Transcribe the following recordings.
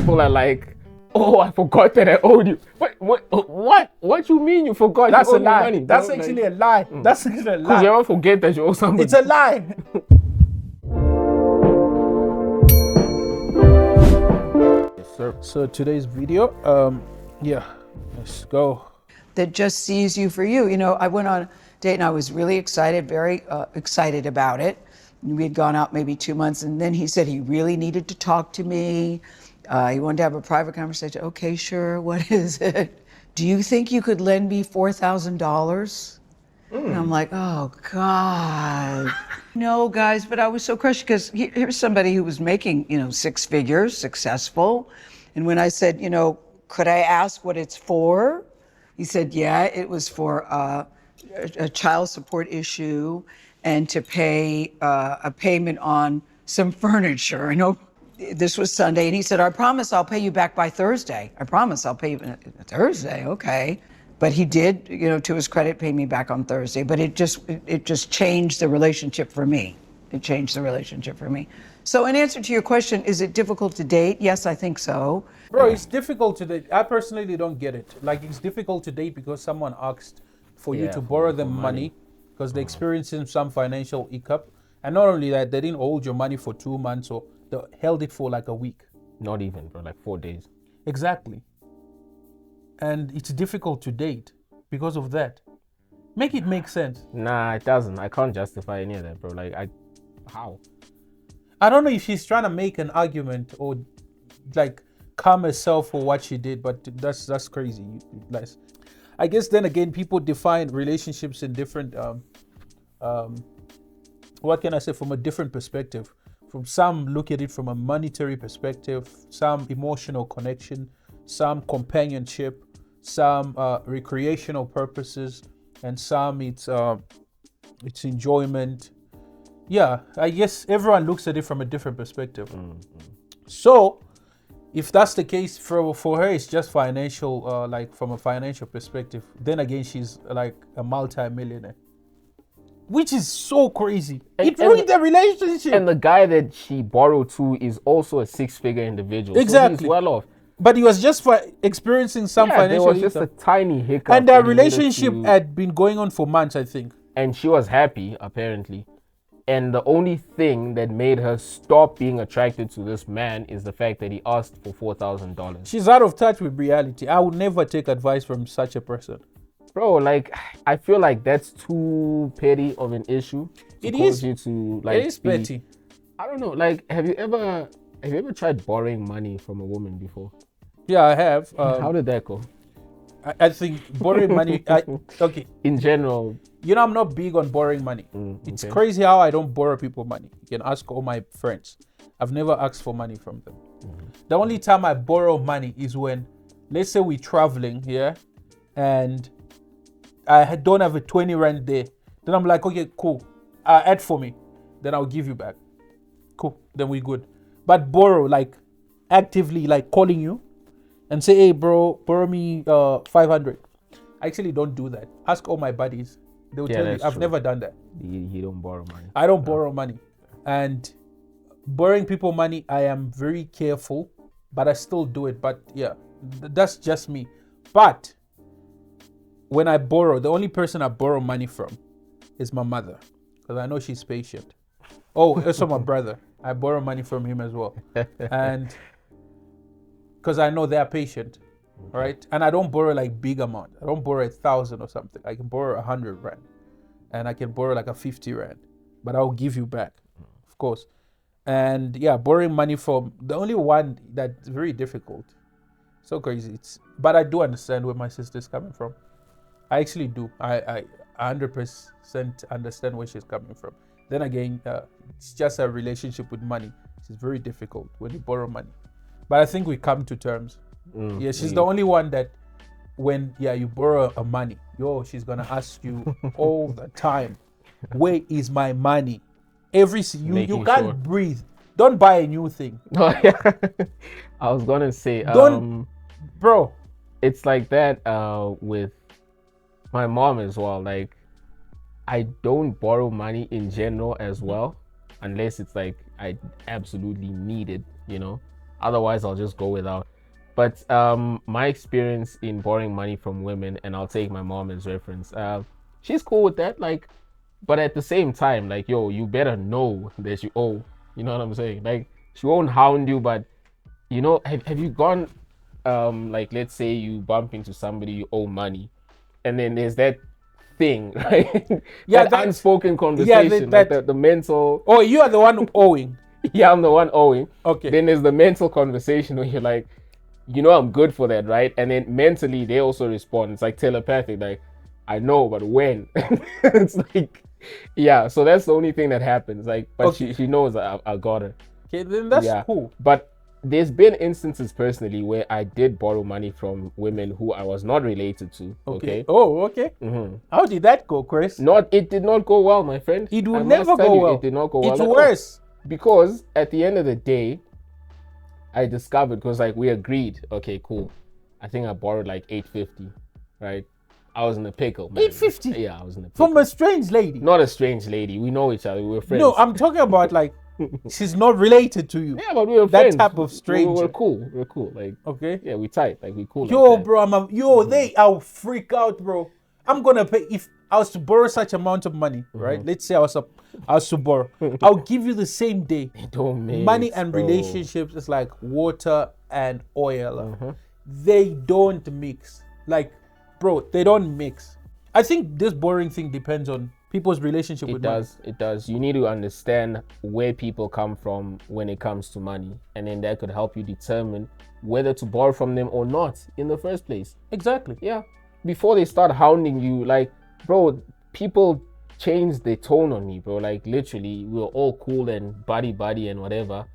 people are like, oh, I forgot that I owed you. What you mean you forgot? That's you a owed me lie. money, That's bro? actually a lie. That's actually a Because you lie. ever forget that you owe somebody. It's a lie. Yes, sir. So today's video, yeah, let's go. That just sees you for you. You know, I went on a date and I was really excited, very excited about it. We had gone out maybe 2 months, and then he said he really needed to talk to me. He wanted to have a private conversation. Okay, sure. What is it? Do you think you could lend me $4,000? And I'm like, oh God. No, guys, but I was so crushed because here's somebody who was making, you know, 6 figures, successful. And when I said, you know, could I ask what it's for? He said, yeah, it was for a child support issue and to pay a payment on some furniture. I know this was Sunday, and he said, I promise I'll pay you back by Thursday. I promise I'll pay you Thursday, okay. But he did, you know, to his credit, pay me back on Thursday. But it just changed the relationship for me. It changed the relationship for me. So in answer to your question, is it difficult to date? Yes, I think so. Bro, it's difficult to date. I personally don't get it. Like, it's difficult to date because someone asked for you Yeah, to for borrow them money. money because they're experiencing some financial hiccup. And not only that, they didn't hold your money for 2 months, or they held it for like a week. Not even, bro. Like 4 days. Exactly. And it's difficult to date because of that. Make it make sense. Nah, it doesn't. I can't justify any of that, bro. Like, how? I don't know if she's trying to make an argument or like calm herself for what she did, but that's crazy. Like, I guess then again, people define relationships in different what can I say, from a different perspective. From some look at it from a monetary perspective, some emotional connection, some companionship, some recreational purposes, and some it's enjoyment. Yeah, I guess everyone looks at it from a different perspective. So if that's the case, for her it's just financial, like from a financial perspective, then again she's like a multi-millionaire, which is so crazy. It ruined the relationship. And the guy that she borrowed to is also a 6-figure individual. Exactly. So he's well off. But he was just experiencing some Yeah, there financial was just a hiccup. tiny hiccup. And their that he needed relationship to- had been going on for months, I think. and she was happy, apparently. And the only thing that made her stop being attracted to this man is the fact that he asked for $4,000. She's out of touch with reality. I would never take advice from such a person. Bro, like, I feel like that's too petty of an issue. It cause is. You to, like, It is petty. I don't know. Like, have you ever tried borrowing money from a woman before? Yeah, I have. How did that go? I think borrowing money. Okay, In general, you know I'm not big on borrowing money. It's okay. crazy how I don't borrow people money. You can ask all my friends. I've never asked for money from them. The only time I borrow money is when, let's say we're traveling, yeah, and I don't have a 20 rand there. Then I'm like, okay, cool. Add for me. Then I'll give you back. Cool. Then we good. But borrow, like actively, like calling you and say, hey, bro, borrow me 500. I actually don't do that. Ask all my buddies. They'll Yeah, tell you. that's I've true. never done that. you don't borrow money. I don't borrow money. And borrowing people money, I am very careful, but I still do it. But yeah, that's just me. But when I borrow, the only person I borrow money from is my mother, because I know she's patient. Oh, also my brother. I borrow money from him as well. And because I know they're patient, right? And I don't borrow like big amount. I don't borrow 1,000 or something. I can borrow 100 rand, and I can borrow like a 50 rand, but I'll give you back, of course. And yeah, borrowing money from the only one that's very difficult. So crazy. But I do understand where my sister's coming from. I actually do. I 100% understand where she's coming from. Then again, it's just a relationship with money. It's very difficult when you borrow money. But I think we come to terms. Yeah, she's the only one that when you borrow a money, she's gonna ask you all the time, where is my money? You Making can't sure. breathe. Don't buy a new thing. Oh, yeah. I was gonna say, Don't- Bro, it's like that with my mom as well. Like, I don't borrow money in general as well, unless it's like I absolutely need it, you know. Otherwise, I'll just go without. But my experience in borrowing money from women, and I'll take my mom as reference. She's cool with that. Like, but at the same time, like, yo, you better know that you owe. You know what I'm saying? Like, she won't hound you, but you know, have you gone, like, let's say you bump into somebody you owe money, and then there's that thing, right? Yeah, that unspoken conversation, like the mental. Oh, you are the one owing. Yeah, I'm the one owing. Okay. Then there's the mental conversation where you're like, you know, I'm good for that, right? And then mentally they also respond. It's like telepathic, like, I know, but when? It's like, yeah. So that's the only thing that happens. Like, but Okay. she knows I got her. Okay, then that's Yeah. cool. But there's been instances personally where I did borrow money from women who I was not related to. Okay. Oh, okay. How did that go, Chris? It did not go well, my friend. It will I must never tell go you, well. It did not go well. It's at all. worse. Because at the end of the day, I discovered, because like we agreed, okay, cool. I think I borrowed like $850, right? I was in a pickle, man. $850? Yeah, I was in a pickle. From a strange lady. Not a strange lady. We know each other. We were friends. No, I'm talking about like she's not related to you. Yeah, but we were that friends. type of stranger. We're cool. We're cool. Like, Okay. yeah, we tight. Like, we cool. Yo, like that. bro, I'll freak out, bro. I'm gonna pay if I was to borrow such amount of money, right? Let's say I was to borrow. I'll give you the same day. Don't mix, Money and bro. relationships is like water and oil. They don't mix. Like, bro, they don't mix. I think this borrowing thing depends on people's relationship with money. It does. You need to understand where people come from when it comes to money, and then that could help you determine whether to borrow from them or not in the first place. Exactly. Yeah. Before they start hounding you, like, bro, people changed their tone on me, bro. Like, literally, we were all cool and buddy and whatever.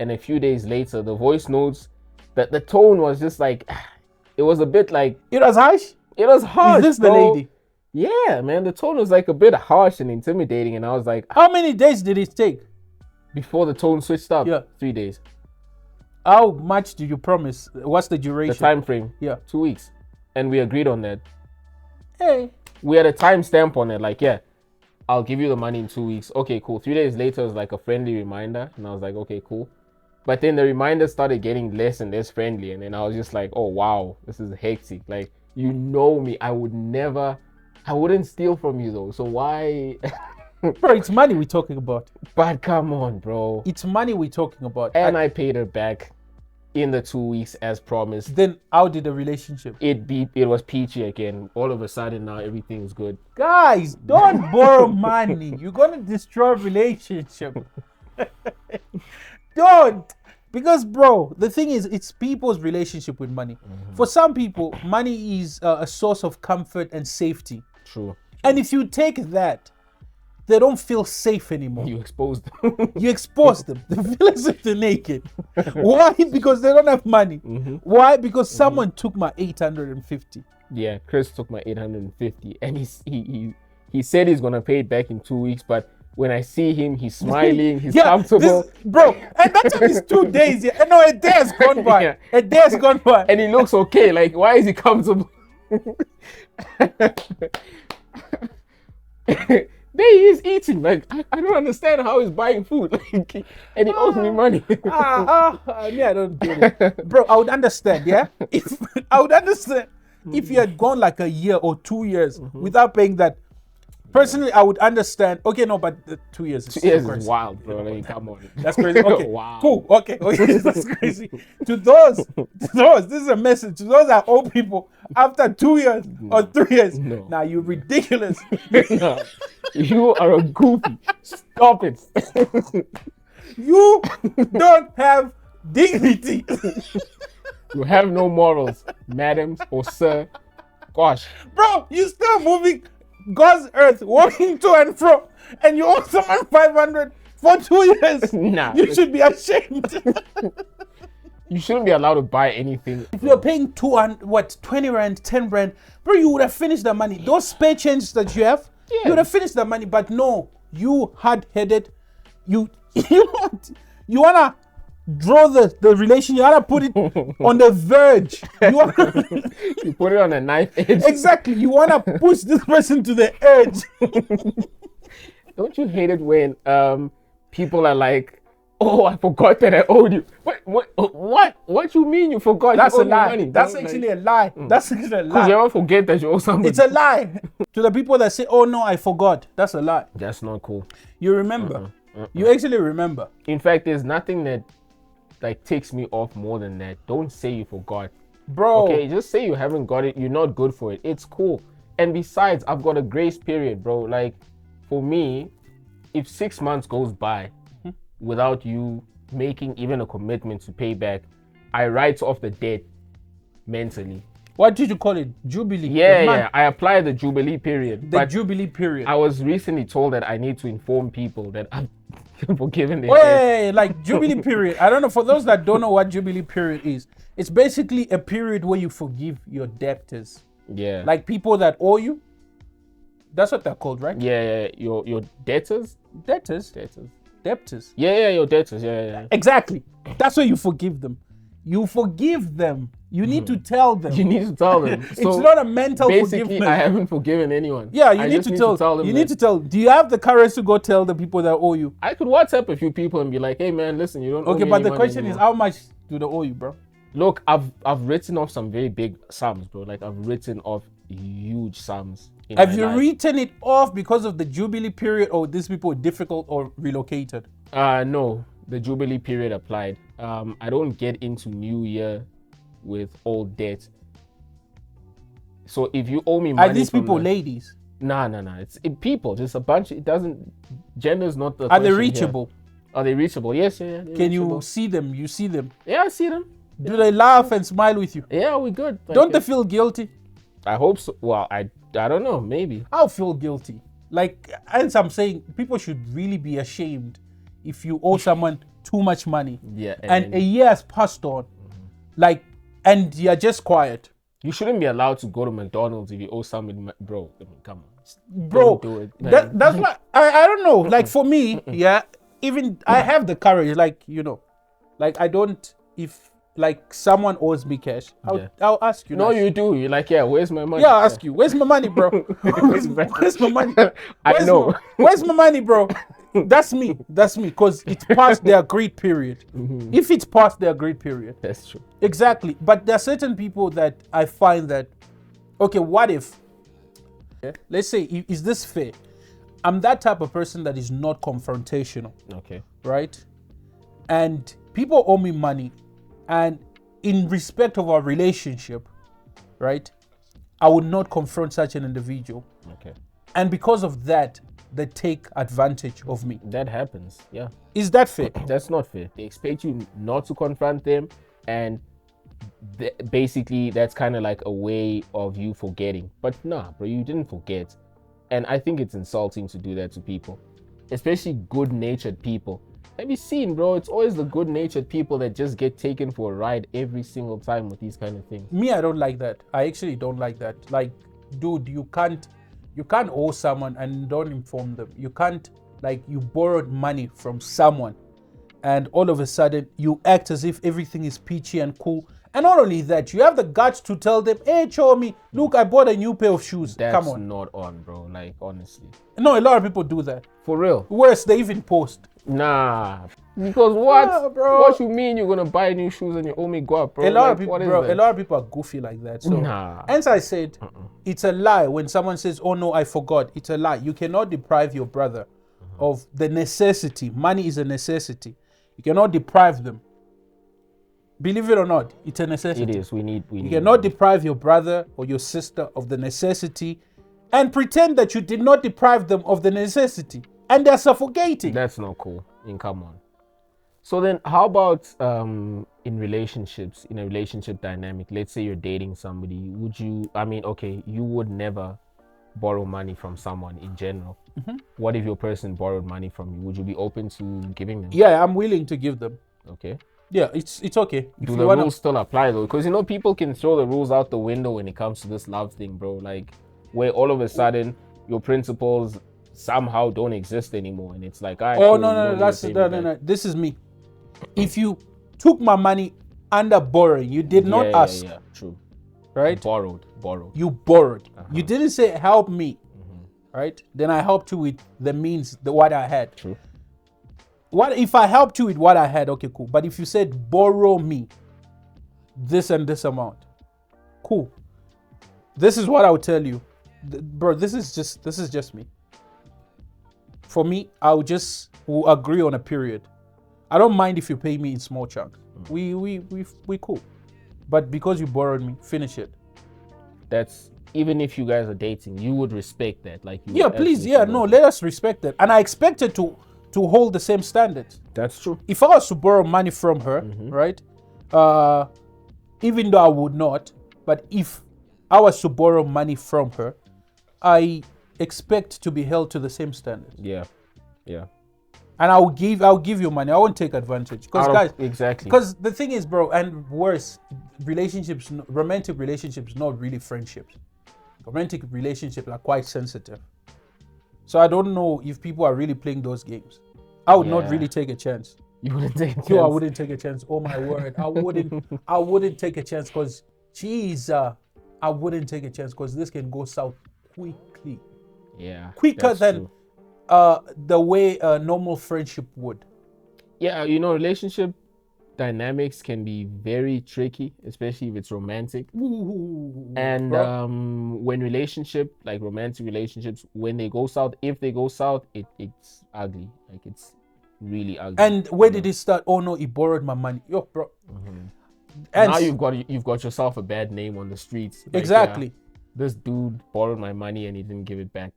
And a few days later, the voice notes, that the tone was just like, it was a bit like, It was harsh. it was harsh. Is this the bro. lady? Yeah, man. The tone was like a bit harsh and intimidating. And I was like, How many days did it take? before the tone switched up, Yeah. 3 days. How much did you promise? What's the The duration? time frame, Yeah. 2 weeks. And we agreed on that. Hey. We had a time stamp on it, like, yeah, I'll give you the money in 2 weeks. Okay, cool. 3 days later was like a friendly reminder, and I was like, okay, cool. But then the reminder started getting less and less friendly, and then I was just like, oh wow, this is hectic. Like, you know me, I wouldn't steal from you though, so why? Bro, it's money we're talking about. But come on, bro. It's money we're talking about. And I paid her back in the 2 weeks as promised. Then how did the relationship? It was peachy again. All of a sudden now everything's good. Guys, don't borrow money. You're gonna destroy relationship. Don't. Because, bro, the thing is, it's people's relationship with money. For some people, money is a source of comfort and safety. True. And if you take that, they don't feel safe anymore. You exposed them. You expose them. They feel as if they're naked. Why? Because they don't have money. Why? Because someone took my 850. Yeah, Chris took my 850, and he said he's gonna pay it back in 2 weeks. But when I see him, he's smiling, he's comfortable, bro. And that's only 2 days. Yeah, no, a day has gone by. Yeah. A day has gone by. and he looks okay. Like, why is he comfortable? There he is eating. Like, I don't understand how he's buying food. Like, and he owes me money. Me, I don't get it, bro. I would understand. Yeah, I would understand if you had gone like a year or 2 years without paying that. Personally, I would understand. Okay, no, but 2 years is 2 years crazy. is wild, bro. Like, come on. That's crazy. Okay, Wow. cool. Okay, that's crazy. To those, this is a message. To those that owe people after 2 years or 3 years. No. Now you're ridiculous. No, you are a goofy. Stop it. You don't have dignity. You have no morals, madams or sir. Gosh. Bro, you still moving God's earth, walking to and fro, and you owe someone 500 for 2 years. Nah. You should be ashamed. You shouldn't be allowed to buy anything. If you're paying 20 rand, 10 rand, bro, you would have finished the money. Those spare changes that you have, you would have finished the money. But no, you hard-headed, you wanna draw the relation, you wanna put it on the verge. You put it on a knife edge. Exactly, you wanna push this person to the edge. Don't you hate it when people are like, oh, I forgot that I owed you. What you mean you forgot? That's you a owe me lie. money, bro? That's actually a lie. That's actually a Because you lie. ever forget that you owe somebody. It's a lie. To the people that say, "Oh no, I forgot," that's a lie. That's not cool. You remember. You actually remember. In fact, there's nothing that like takes me off more than that. Don't say you forgot. Bro. Okay, just say you haven't got it. You're not good for it. It's cool. And besides, I've got a grace period, bro. Like, for me, if 6 months goes by without you making even a commitment to pay back, I write off the debt mentally. What did you call it? Jubilee. Yeah, The month- yeah. I apply the Jubilee period. The but Jubilee period. I was recently told that I need to inform people that I'm forgiven their debt. Wait, like Jubilee period. I don't know. For those that don't know what Jubilee period is, it's basically a period where you forgive your debtors, Yeah. like people that owe you. That's what they're called, right? Yeah. Your debtors? Debtors. Debtors. Debtors. Yeah, your debtors. Yeah. Exactly. That's why you forgive them. You forgive them. You need to tell them. You need to tell them. It's not a mental basically, forgiveness. I haven't forgiven anyone. Yeah, you I need just to tell them. You that- need to tell. Do you have the courage to go tell the people that owe you? I could WhatsApp a few people and be like, "Hey, man, listen, you don't." owe Okay, me but any the money question is, anymore." how much do they owe you, bro? Look, I've written off some very big sums, bro. Like I've written off huge sums. In Have my you life. written it off because of the Jubilee period, or these people were difficult or relocated? No, the Jubilee period applied. I don't get into New Year with old debt. So if you owe me money, Are these from people the- ladies? Nah. It's people, just a bunch. It doesn't. Gender's not the. Are they question here. reachable? Are they reachable? Yes, yeah. they're Can reachable. you see them? You see them? Yeah, I see them. Do they laugh and smile with you? Yeah, we good. Like, Don't they feel guilty? I hope so. Well, I don't know. Maybe. I'll feel guilty. Like, as I'm saying, people should really be ashamed if you owe someone too much money. Yeah. And a year has passed on, like, and you're just quiet. you shouldn't be allowed to go to McDonald's if you owe somebody, bro. I mean, come on. Bro, Don't do it, man. that's why I don't know. Like, for me, yeah, even I have the courage, like, you know, like, I don't, if like someone owes me cash, I'll ask you. No, Nash. you do. You're like, yeah. Where's my money? Yeah, I'll ask you, where's my money, bro? where's my money? I Where's know. Where's my money, bro? That's me, because it's past the agreed period. If it's past the agreed period. That's true. Exactly. But there are certain people that I find that, okay, what if, let's say, is this fair? I'm that type of person that is not confrontational, Okay. right? And people owe me money. And in respect of our relationship, right, I would not confront such an individual. Okay. And because of that, they take advantage of me. That happens. Yeah. Is that fair? That's not fair. They expect you not to confront them, and basically that's kind of like a way of you forgetting. But nah, bro, you didn't forget. And I think it's insulting to do that to people, especially good-natured people. Have you seen, bro? It's always the good-natured people that just get taken for a ride every single time with these kind of things. Me, I don't like that. I actually don't like that. Like, dude, you can't owe someone and don't inform them. You can't, like, you borrowed money from someone and all of a sudden you act as if everything is peachy and cool. And not only that, you have the guts to tell them, hey, show me, look, I bought a new pair of shoes. That's Come on. not on, bro. Like, honestly. No, a lot of people do that. For real. Worse, they even post. Nah. Because what? Yeah, bro. What you mean you're gonna buy new shoes and you owe me guap, bro? A lot Like, of people, what is bro, that? a lot of people are goofy like that. So, Nah. as I said, it's a lie when someone says, "Oh no, I forgot." It's a lie. You cannot deprive your brother of the necessity. Money is a necessity. You cannot deprive them. Believe it or not, it's a necessity. It is. We need. You cannot deprive your brother or your sister of the necessity, and pretend that you did not deprive them of the necessity, and they're suffocating. That's not cool. Come on. So then, how about in relationships, in a relationship dynamic? Let's say you're dating somebody. Would you? I mean, okay, you would never borrow money from someone in general. What if your person borrowed money from you? Would you be open to giving them? Yeah, I'm willing to give them. Okay. Yeah, it's okay. If Do you the wanna- rules still apply though? Because people can throw the rules out the window when it comes to this love thing, bro. Like, where all of a sudden your principles somehow don't exist anymore, and it's like, all right, Oh cool, no, you no, don't no, need that's to pay no, me no, back. no. This is me. If you took my money under borrowing, you did not ask, Yeah, true. right? Borrowed. You borrowed. Uh-huh. You didn't say help me, Mm-hmm. right? Then I helped you with the means, what I had. True. what if I helped you with what I had? Okay, cool. But if you said borrow me this and this amount, cool. This is what I would tell you, bro. This is just me. For me, will agree on a period. I don't mind if you pay me in small chunks. We cool. But because you borrowed me, finish it. That's even if you guys are dating, you would respect that. Like you Yeah, would please. absolutely Yeah, know no, that. let us respect it. And I expect it to hold the same standards. That's true. If I was to borrow money from her, right? Even though I would not, but if I was to borrow money from her, I expect to be held to the same standards. Yeah. And I'll give you money. I won't take advantage. Because guys, exactly. because the thing is, bro, and worse, romantic relationships, not really friendships. Romantic relationships are quite sensitive. So I don't know if people are really playing those games. I would not Yeah. really take a chance. You wouldn't take a Yo, I chance. wouldn't take a chance. Oh my word. I wouldn't take a chance because I wouldn't take a chance because this can go south quickly. Yeah. Quicker that's than true. the way a normal friendship would. Yeah, relationship dynamics can be very tricky, especially if it's romantic. And Bro. when romantic relationships, when they go south, if they go south, it's ugly. Like it's really ugly. And where did it start? Oh no, he borrowed my money. Yo, bro. And Now you've got yourself a bad name on the streets. Like, exactly. this dude borrowed my money and he didn't give it back.